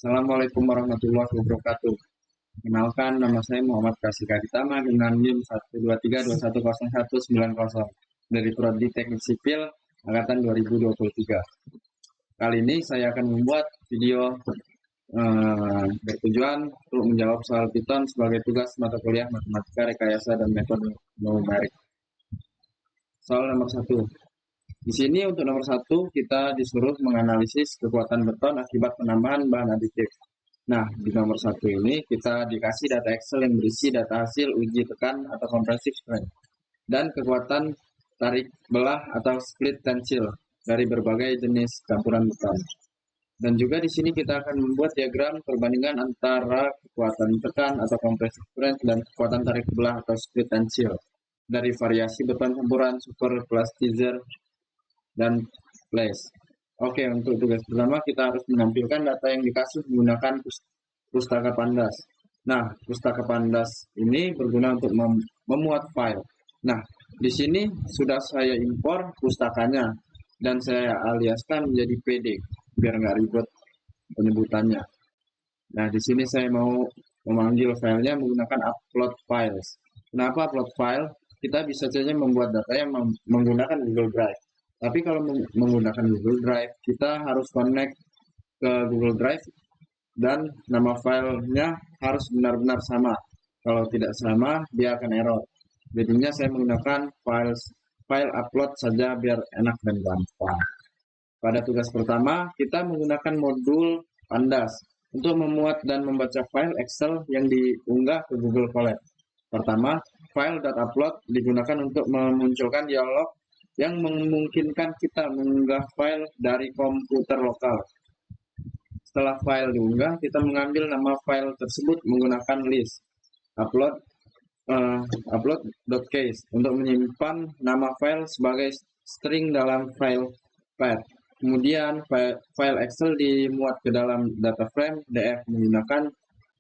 Assalamualaikum warahmatullahi wabarakatuh. Kenalkan, nama saya Muhammad Kasih Kaditama dengan NIM 123210190 dari Prodi Teknik Sipil Angkatan 2023. Kali ini saya akan membuat video bertujuan untuk menjawab soal Python sebagai tugas mata kuliah Matematika, Rekayasa, dan Metode Numerik. Soal nomor 1. Di sini untuk nomor 1 kita disuruh menganalisis kekuatan beton akibat penambahan bahan aditif. Nah, di nomor 1 ini kita dikasih data Excel yang berisi data hasil uji tekan atau compressive strength dan kekuatan tarik belah atau split tensile dari berbagai jenis campuran beton. Dan juga di sini kita akan membuat diagram perbandingan antara kekuatan tekan atau compressive strength dan kekuatan tarik belah atau split tensile dari variasi beton campuran super plasticizer dan place. Oke, untuk tugas pertama kita harus menampilkan data yang dikasih menggunakan pustaka pandas. Nah, pustaka pandas ini berguna untuk memuat file. Nah, di sini sudah saya impor pustakanya dan saya aliaskan menjadi PD biar nggak ribet penyebutannya. Nah, di sini saya mau memanggil filenya menggunakan upload files. Kenapa upload file? Kita bisa saja membuat data yang menggunakan Google Drive. Tapi kalau menggunakan Google Drive, kita harus connect ke Google Drive dan nama filenya harus benar-benar sama. Kalau tidak sama, dia akan error. Jadinya saya menggunakan file upload saja biar enak dan gampang. Pada tugas pertama, kita menggunakan modul Pandas untuk memuat dan membaca file Excel yang diunggah ke Google Colab. Pertama, file.upload digunakan untuk memunculkan dialog yang memungkinkan kita mengunggah file dari komputer lokal. Setelah file diunggah, kita mengambil nama file tersebut menggunakan list upload.case untuk menyimpan nama file sebagai string dalam file path. Kemudian file Excel dimuat ke dalam data frame df menggunakan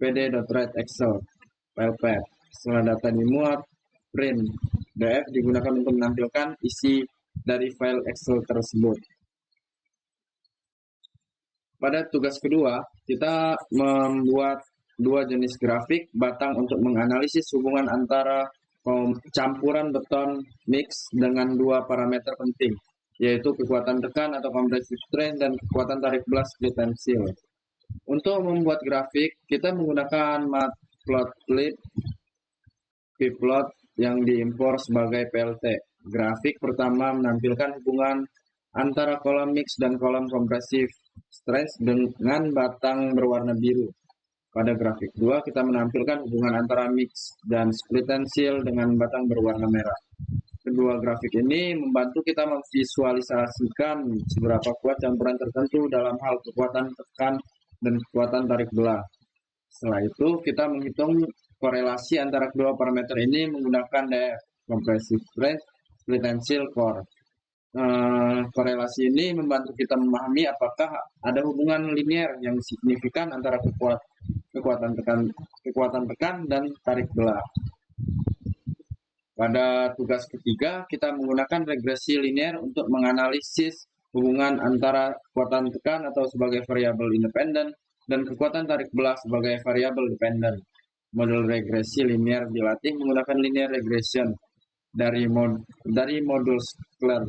pd.writeExcel file path. Setelah data dimuat, print df digunakan untuk menampilkan isi dari file Excel tersebut. Pada tugas kedua, kita membuat dua jenis grafik batang untuk menganalisis hubungan antara campuran beton mix dengan dua parameter penting, yaitu kekuatan tekan atau compressive strength dan kekuatan tarik belah split tensile. Untuk membuat grafik, kita menggunakan matplotlib pplot yang diimpor sebagai PLT. Grafik pertama menampilkan hubungan antara kolom mix dan kolom compressive strength dengan batang berwarna biru. Pada grafik 2, kita menampilkan hubungan antara mix dan split tensile dengan batang berwarna merah. Kedua grafik ini membantu kita memvisualisasikan seberapa kuat campuran tertentu dalam hal kekuatan tekan dan kekuatan tarik belah. Setelah itu, kita menghitung korelasi antara kedua parameter ini menggunakan compressive strength, split tensile, core. Korelasi ini membantu kita memahami apakah ada hubungan linier yang signifikan antara kekuatan tekan dan tarik belah. Pada tugas ketiga, kita menggunakan regresi linier untuk menganalisis hubungan antara kekuatan tekan atau sebagai variabel independen dan kekuatan tarik belah sebagai variabel dependen. Model regresi linier dilatih menggunakan linear regression dari modul Sklar.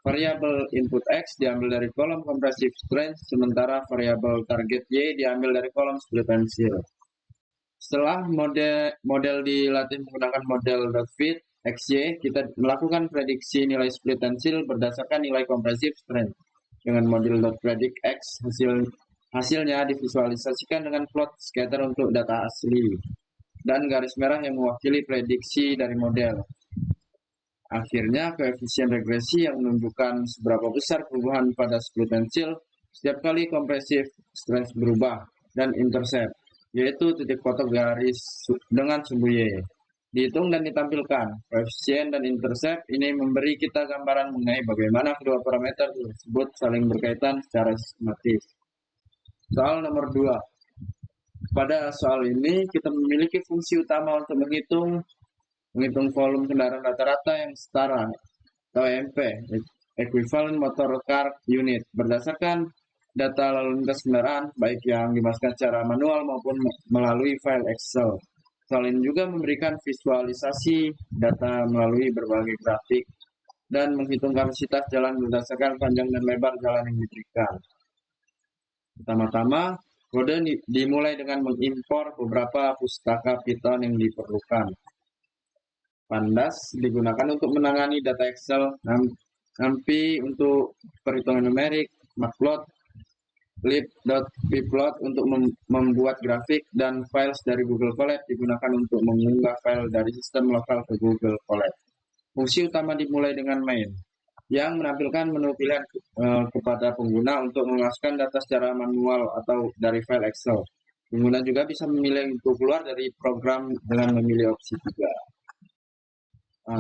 Variabel input X diambil dari kolom compressive strength, sementara variabel target Y diambil dari kolom split tensile. Setelah model dilatih menggunakan model .fit XY, kita melakukan prediksi nilai split tensile berdasarkan nilai compressive strength. Dengan model .predict X, hasilnya divisualisasikan dengan plot scatter untuk data asli dan garis merah yang mewakili prediksi dari model. Akhirnya, koefisien regresi yang menunjukkan seberapa besar perubahan pada split tensile setiap kali compressive strength berubah, dan intercept, yaitu titik kotak garis dengan sumbu Y. Dihitung dan ditampilkan. Koefisien dan intercept ini memberi kita gambaran mengenai bagaimana kedua parameter tersebut saling berkaitan secara sistematis. Soal nomor 2. Pada soal ini, kita memiliki fungsi utama untuk menghitung volume kendaraan rata-rata yang setara atau EMP, Equivalent Motor Car Unit, berdasarkan data lalu lintas kendaraan, baik yang dimasukkan secara manual maupun melalui file Excel. Selain juga memberikan visualisasi data melalui berbagai grafik dan menghitung kapasitas jalan berdasarkan panjang dan lebar jalan yang diberikan. Pertama-tama, kode dimulai dengan mengimpor beberapa pustaka Python yang diperlukan. Pandas digunakan untuk menangani data Excel, NumPy untuk perhitungan numerik, Matplot, lib.pyplot untuk membuat grafik, dan files dari Google Colab digunakan untuk mengunggah file dari sistem lokal ke Google Colab. Fungsi utama dimulai dengan main, yang menampilkan menu pilihan kepada pengguna untuk memasukkan data secara manual atau dari file Excel. Pengguna juga bisa memilih untuk keluar dari program dengan memilih opsi 3.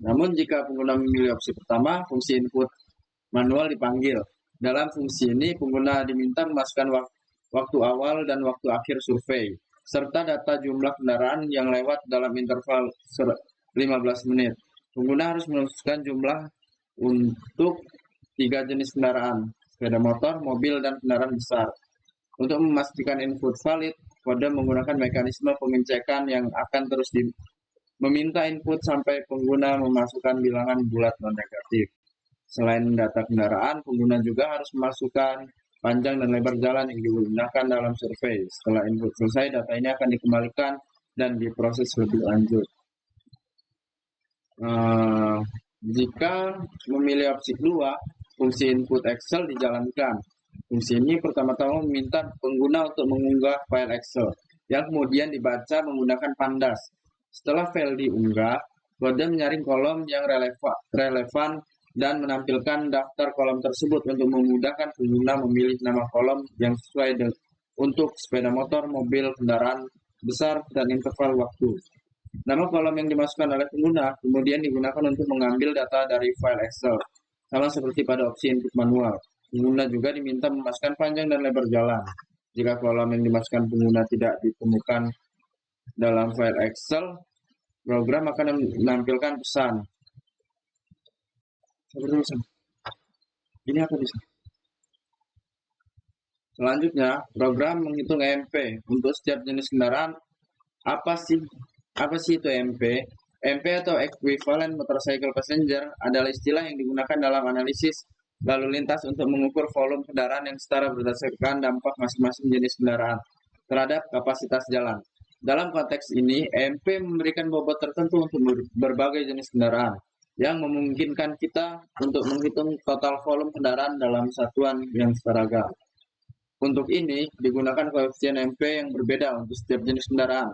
Namun jika pengguna memilih opsi pertama, fungsi input manual dipanggil. Dalam fungsi ini, pengguna diminta memasukkan waktu awal dan waktu akhir survei, serta data jumlah kendaraan yang lewat dalam interval 15 menit. Pengguna harus memasukkan jumlah untuk 3 jenis kendaraan, sepeda motor, mobil, dan kendaraan besar. Untuk memastikan input valid, kode menggunakan mekanisme pengecekan yang akan terus meminta input sampai pengguna memasukkan bilangan bulat non-negatif. Selain data kendaraan, pengguna juga harus memasukkan panjang dan lebar jalan yang digunakan dalam survei. Setelah input selesai, data ini akan dikembalikan dan diproses lebih lanjut. Jika memilih opsi kedua, fungsi input Excel dijalankan. Fungsi ini pertama-tama meminta pengguna untuk mengunggah file Excel, yang kemudian dibaca menggunakan Pandas. Setelah file diunggah, kode menyaring kolom yang relevan dan menampilkan daftar kolom tersebut untuk memudahkan pengguna memilih nama kolom yang sesuai untuk sepeda motor, mobil, kendaraan besar, dan interval waktu. Nama kolom yang dimasukkan oleh pengguna kemudian digunakan untuk mengambil data dari file Excel, sama seperti pada opsi input manual. Pengguna juga diminta memasukkan panjang dan lebar jalan. Jika kolom yang dimasukkan pengguna tidak ditemukan dalam file Excel, program akan menampilkan pesan. Ini apa bisa? Selanjutnya, program menghitung EMP untuk setiap jenis kendaraan. Apa sih itu EMP? EMP atau Equivalent Motorcycle Passenger adalah istilah yang digunakan dalam analisis lalu lintas untuk mengukur volume kendaraan yang setara berdasarkan dampak masing-masing jenis kendaraan terhadap kapasitas jalan. Dalam konteks ini, EMP memberikan bobot tertentu untuk berbagai jenis kendaraan, yang memungkinkan kita untuk menghitung total volume kendaraan dalam satuan yang seragam. Untuk ini, digunakan koefisien EMP yang berbeda untuk setiap jenis kendaraan,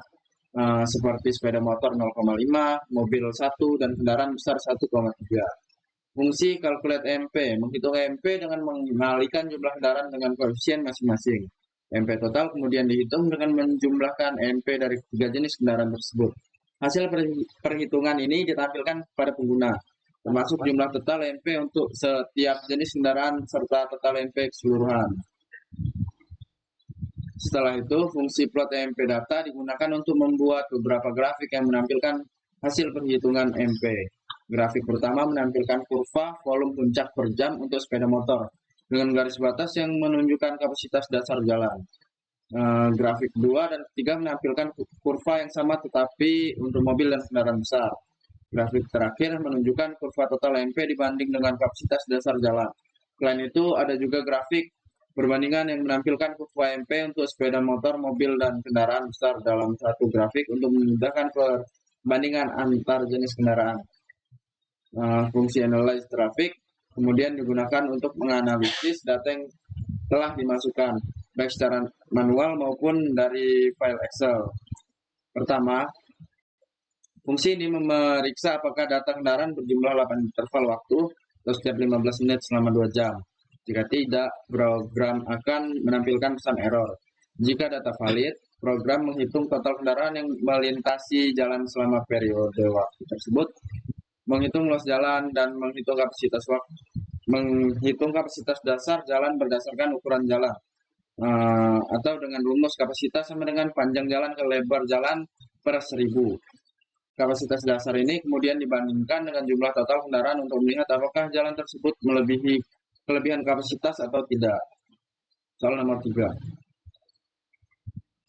seperti sepeda motor 0,5, mobil 1, dan kendaraan besar 1,3. Fungsi calculate EMP, menghitung EMP dengan mengalikan jumlah kendaraan dengan koefisien masing-masing. EMP total kemudian dihitung dengan menjumlahkan EMP dari 3 jenis kendaraan tersebut. Hasil perhitungan ini ditampilkan pada pengguna, termasuk jumlah total EMP untuk setiap jenis kendaraan serta total EMP keseluruhan. Setelah itu, fungsi plot EMP data digunakan untuk membuat beberapa grafik yang menampilkan hasil perhitungan EMP. Grafik pertama menampilkan kurva volume puncak per jam untuk sepeda motor, dengan garis batas yang menunjukkan kapasitas dasar jalan. Grafik 2 dan 3 menampilkan kurva yang sama tetapi untuk mobil dan kendaraan besar. Grafik terakhir menunjukkan kurva total EMP dibanding dengan kapasitas dasar jalan. Selain itu, ada juga grafik perbandingan yang menampilkan kurva EMP untuk sepeda motor, mobil, dan kendaraan besar dalam satu grafik untuk memudahkan perbandingan antar jenis kendaraan. Fungsi analyze traffic kemudian digunakan untuk menganalisis data yang telah dimasukkan, baik secara manual maupun dari file Excel. Pertama, fungsi ini memeriksa apakah data kendaraan berjumlah 8 interval waktu atau setiap 15 menit selama 2 jam. Jika tidak, program akan menampilkan pesan error. Jika data valid, program menghitung total kendaraan yang melintasi jalan selama periode waktu tersebut, menghitung luas jalan, dan menghitung kapasitas dasar jalan berdasarkan ukuran jalan, atau dengan rumus kapasitas sama dengan panjang jalan ke lebar jalan per 1000. Kapasitas dasar ini kemudian dibandingkan dengan jumlah total kendaraan untuk melihat apakah jalan tersebut melebihi kelebihan kapasitas atau tidak. Soal nomor 3.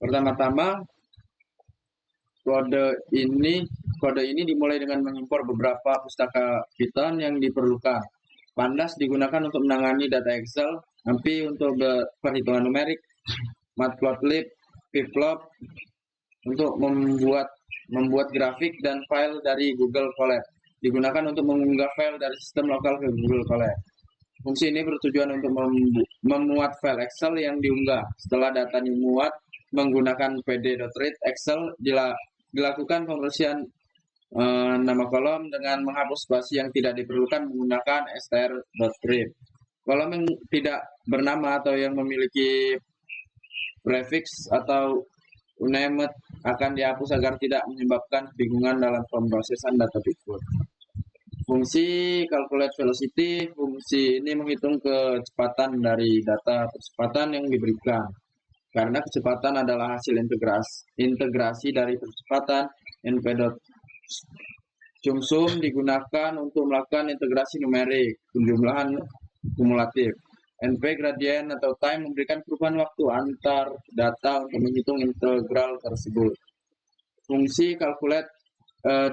Pertama-tama, kode ini dimulai dengan mengimpor beberapa pustaka Python yang diperlukan. Pandas digunakan untuk menangani data Excel, NumPy untuk perhitungan numerik, Matplotlib, Pplop untuk membuat grafik, dan file dari Google Colab digunakan untuk mengunggah file dari sistem lokal ke Google Colab. Fungsi ini bertujuan untuk memuat file Excel yang diunggah. Setelah data dimuat menggunakan pd.read, Excel dilakukan pembersihan nama kolom dengan menghapus spasi yang tidak diperlukan menggunakan str.read. Kolom yang tidak bernama atau yang memiliki prefix atau unnamed akan dihapus agar tidak menyebabkan kebingungan dalam pemrosesan data berikut. Fungsi calculate velocity, fungsi ini menghitung kecepatan dari data percepatan yang diberikan. Karena kecepatan adalah hasil integrasi dari percepatan, np.sumsum digunakan untuk melakukan integrasi numerik, penjumlahan kumulatif. NP gradient atau time memberikan perubahan waktu antar data untuk menghitung integral tersebut. Fungsi calculate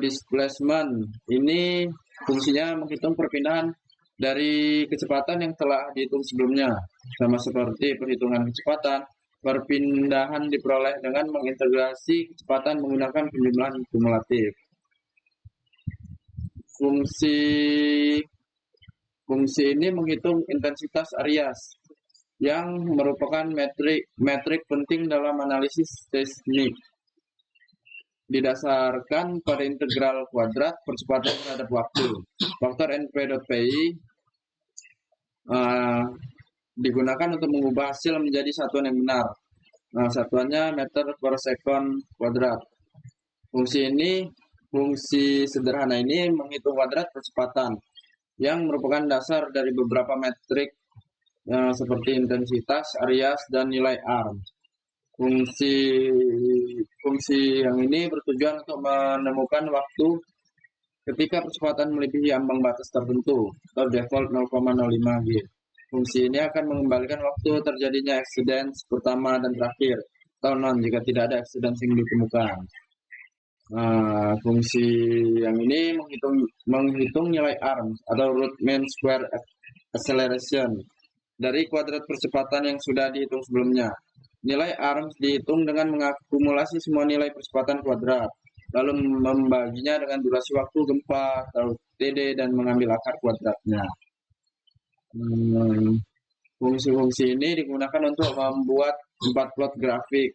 displacement ini fungsinya menghitung perpindahan dari kecepatan yang telah dihitung sebelumnya. Sama seperti perhitungan kecepatan, perpindahan diperoleh dengan mengintegrasi kecepatan menggunakan penjumlahan kumulatif. Fungsi ini menghitung intensitas Arias, yang merupakan metrik penting dalam analisis seismik. Didasarkan pada integral kuadrat percepatan terhadap waktu. Faktor np.pi digunakan untuk mengubah hasil menjadi satuan yang benar. Satuannya meter per second kuadrat. Fungsi sederhana ini menghitung kuadrat percepatan yang merupakan dasar dari beberapa metrik seperti intensitas, Arias, dan nilai arm. Fungsi yang ini bertujuan untuk menemukan waktu ketika percepatan melebihi ambang batas tertentu atau default 0,05 G. Fungsi ini akan mengembalikan waktu terjadinya accidents pertama dan terakhir atau none jika tidak ada accidents yang ditemukan. Fungsi yang ini menghitung nilai arm atau root mean square acceleration dari kuadrat percepatan yang sudah dihitung sebelumnya. Nilai arms dihitung dengan mengakumulasi semua nilai percepatan kuadrat, lalu membaginya dengan durasi waktu gempa atau TD dan mengambil akar kuadratnya. Fungsi-fungsi ini digunakan untuk membuat 4 plot grafik.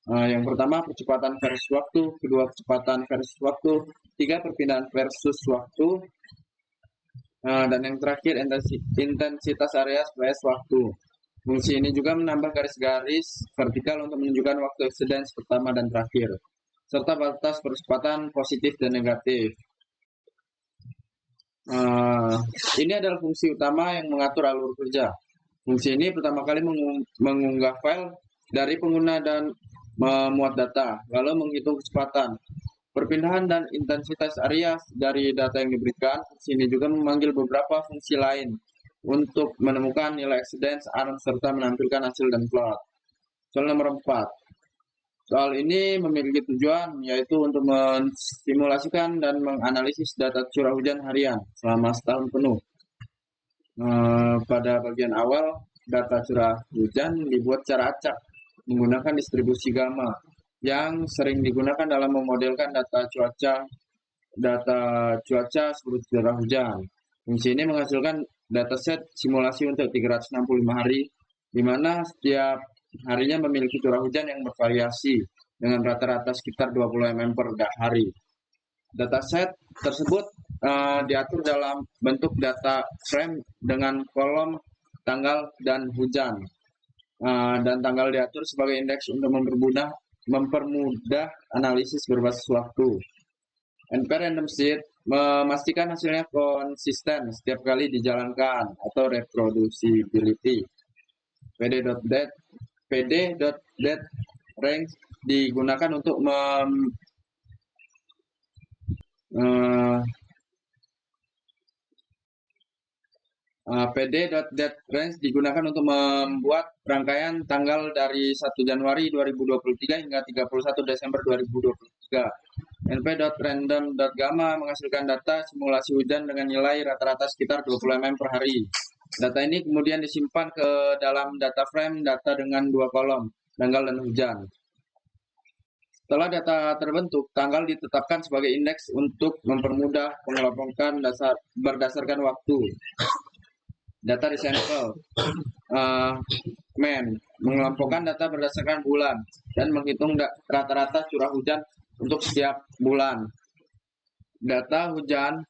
Yang pertama percepatan versus waktu, kedua percepatan versus waktu, tiga perpindahan versus waktu, dan yang terakhir intensitas area versus waktu. Fungsi ini juga menambah garis-garis vertikal untuk menunjukkan waktu accidents pertama dan terakhir, serta batas percepatan positif dan negatif. Ini adalah fungsi utama yang mengatur alur kerja. Fungsi ini pertama kali mengunggah file dari pengguna dan memuat data, lalu menghitung kecepatan, perpindahan, dan intensitas area dari data yang diberikan. Fungsi ini juga memanggil beberapa fungsi lain untuk menemukan nilai accidents, arm, serta menampilkan hasil dan plot. Soal nomor 4. Soal ini memiliki tujuan yaitu untuk mensimulasikan dan menganalisis data curah hujan harian selama setahun penuh. Pada bagian awal, data curah hujan dibuat secara acak menggunakan distribusi gamma yang sering digunakan dalam memodelkan data cuaca seperti curah hujan. Fungsi ini menghasilkan dataset simulasi untuk 365 hari, di mana setiap harinya memiliki curah hujan yang bervariasi dengan rata-rata sekitar 20 mm per hari. Dataset tersebut diatur dalam bentuk data frame dengan kolom tanggal dan hujan, dan tanggal diatur sebagai indeks untuk mempermudah analisis berbasis waktu. NP random sheet memastikan hasilnya konsisten setiap kali dijalankan atau reproducibility. pd.date range digunakan untuk pd.daterange digunakan untuk membuat rangkaian tanggal dari 1 Januari 2023 hingga 31 Desember 2023. np.random.gamma menghasilkan data simulasi hujan dengan nilai rata-rata sekitar 20 mm per hari. Data ini kemudian disimpan ke dalam data frame data dengan 2 kolom, tanggal dan hujan. Setelah data terbentuk, tanggal ditetapkan sebagai indeks untuk mempermudah pengelompokan berdasarkan waktu. Data di sampel. Mengelompokkan data berdasarkan bulan dan menghitung rata-rata curah hujan untuk setiap bulan. Data hujan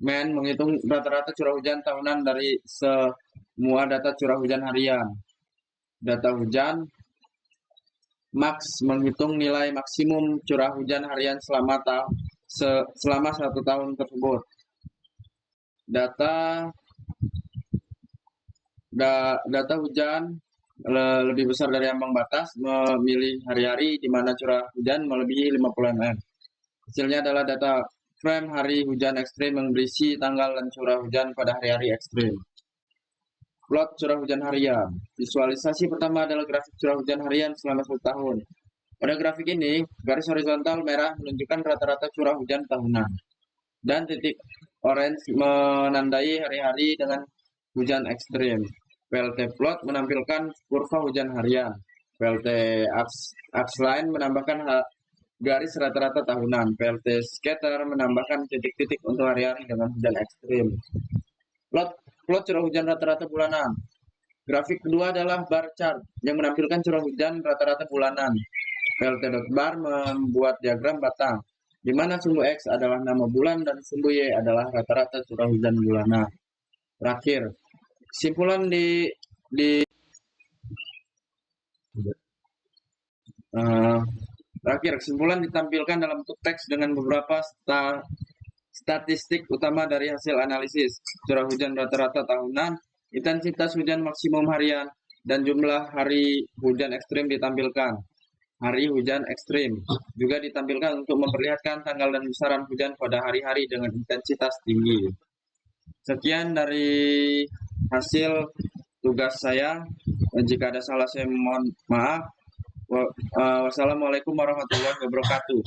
menghitung rata-rata curah hujan tahunan dari semua data curah hujan harian. Data hujan Max menghitung nilai maksimum curah hujan harian selama 1 tahun tersebut. Data hujan lebih besar dari ambang batas memilih hari-hari di mana curah hujan melebihi 50 mm. Hasilnya adalah data frame hari hujan ekstrim yang berisi tanggal dan curah hujan pada hari-hari ekstrim. Plot curah hujan harian. Visualisasi pertama adalah grafik curah hujan harian selama 1 tahun. Pada grafik ini, garis horizontal merah menunjukkan rata-rata curah hujan tahunan. Dan titik orange menandai hari-hari dengan hujan ekstrim. PLT plot menampilkan kurva hujan harian. PLT axis line menambahkan garis rata-rata tahunan. PLT scatter menambahkan titik-titik untuk hari-hari dengan hujan ekstrim. Plot curah hujan rata-rata bulanan. Grafik kedua adalah bar chart yang menampilkan curah hujan rata-rata bulanan. PLT.bar membuat diagram batang, di mana sumbu X adalah nama bulan dan sumbu Y adalah rata-rata curah hujan bulanan. Terakhir, kesimpulan kesimpulan ditampilkan dalam bentuk teks dengan beberapa statistik utama dari hasil analisis. Curah hujan rata-rata tahunan, intensitas hujan maksimum harian, dan jumlah hari hujan ekstrim ditampilkan. Hari hujan ekstrim juga ditampilkan untuk memperlihatkan tanggal dan besaran hujan pada hari-hari dengan intensitas tinggi. Sekian dari hasil tugas saya. Jika ada salah saya mohon maaf. Wassalamualaikum warahmatullahi wabarakatuh.